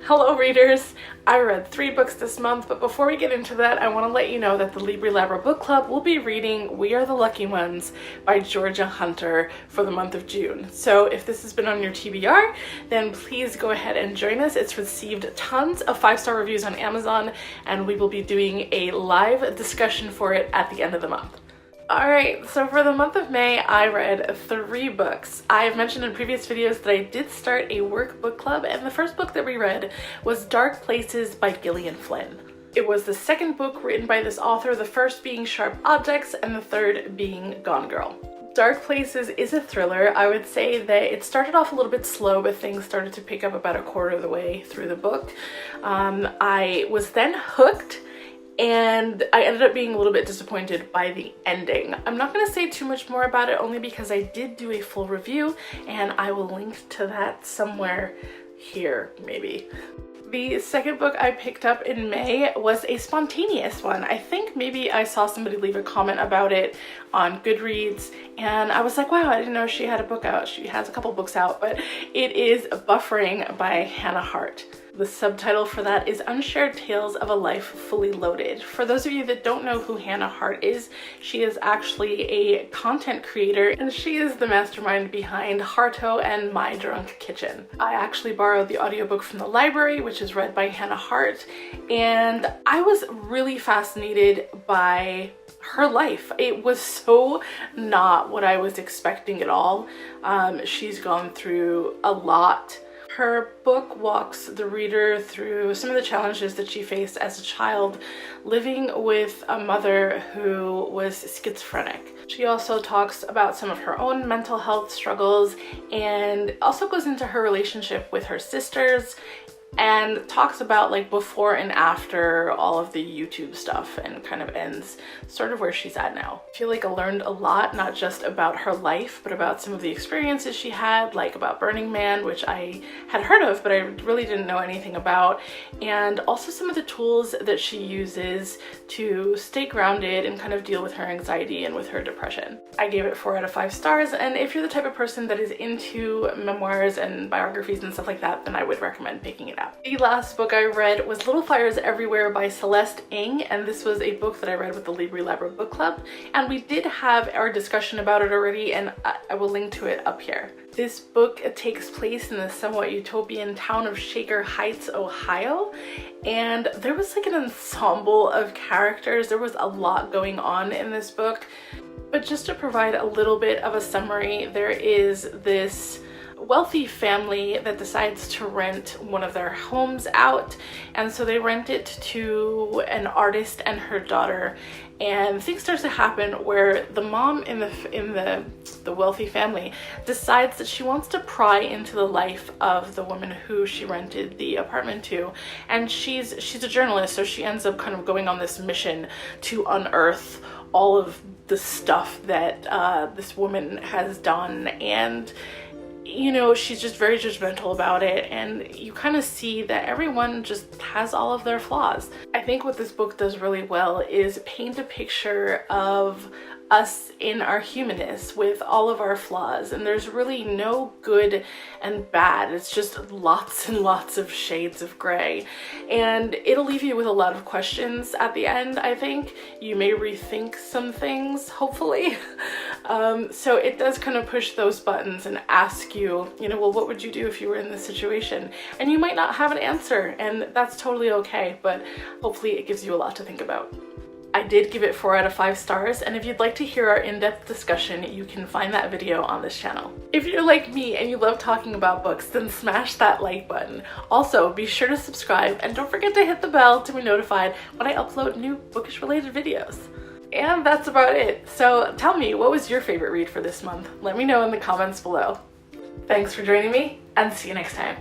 Hello readers! I read 3 books this month, but before we get into that, I want to let you know that the Libri Labra book club will be reading We Are the Lucky Ones by Georgia Hunter for the month of June. So if this has been on your TBR, then please go ahead and join us. It's received tons of 5-star reviews on Amazon, and we will be doing a live discussion for it at the end of the month. Alright, so for the month of May, I read 3 books. I've mentioned in previous videos that I did start a work book club, and the first book that we read was Dark Places by Gillian Flynn. It was the second book written by this author, the first being Sharp Objects, and the third being Gone Girl. Dark Places is a thriller. I would say that it started off a little bit slow, but things started to pick up about a quarter of the way through the book. I was then hooked, and I ended up being a little bit disappointed by the ending. I'm not going to say too much more about it, only because I did do a full review, and I will link to that somewhere here, maybe. The second book I picked up in May was a spontaneous one. I think maybe I saw somebody leave a comment about it on Goodreads, and I was like, wow, I didn't know she had a book out. She has a couple books out, but it is Buffering by Hannah Hart. The subtitle for that is Unshared Tales of a Life Fully Loaded. For those of you that don't know who Hannah Hart is, she is actually a content creator, and she is the mastermind behind Harto and My Drunk Kitchen. I actually borrowed the audiobook from the library, which is read by Hannah Hart, and I was really fascinated by her life. It was so not what I was expecting at all. She's gone through a lot. Her book walks the reader through some of the challenges that she faced as a child living with a mother who was schizophrenic. She also talks about some of her own mental health struggles, and also goes into her relationship with her sisters, and talks about like before and after all of the YouTube stuff, and kind of ends sort of where she's at now. I feel like I learned a lot, not just about her life, but about some of the experiences she had, like about Burning Man, which I had heard of, but I really didn't know anything about, and also some of the tools that she uses to stay grounded and kind of deal with her anxiety and with her depression. I gave it 4 out of 5 stars, and if you're the type of person that is into memoirs and biographies and stuff like that, then I would recommend picking it up. The last book I read was Little Fires Everywhere by Celeste Ng, and this was a book that I read with the Libri Labra book club, and we did have our discussion about it already, and I will link to it up here. This book takes place in the somewhat utopian town of Shaker Heights, Ohio, and there was like an ensemble of characters. There was a lot going on in this book, but just to provide a little bit of a summary, there is this wealthy family that decides to rent one of their homes out, and so they rent it to an artist and her daughter, and things start to happen where the mom in the wealthy family decides that she wants to pry into the life of the woman who she rented the apartment to, and she's a journalist, so she ends up kind of going on this mission to unearth all of the stuff that this woman has done, and you know, she's just very judgmental about it, and you kind of see that everyone just has all of their flaws. I think what this book does really well is paint a picture of us in our humanness with all of our flaws, and there's really no good and bad. It's just lots and lots of shades of gray, and it'll leave you with a lot of questions at the end. I think you may rethink some things, hopefully. So it does kind of push those buttons and ask you, you know, well, what would you do if you were in this situation? And you might not have an answer, and that's totally okay, but hopefully it gives you a lot to think about. I did give it 4 out of 5 stars, and if you'd like to hear our in-depth discussion, you can find that video on this channel. If you're like me and you love talking about books, then smash that like button. Also, be sure to subscribe, and don't forget to hit the bell to be notified when I upload new bookish related videos. And that's about it. So tell me, what was your favorite read for this month? Let me know in the comments below. Thanks for joining me, and see you next time.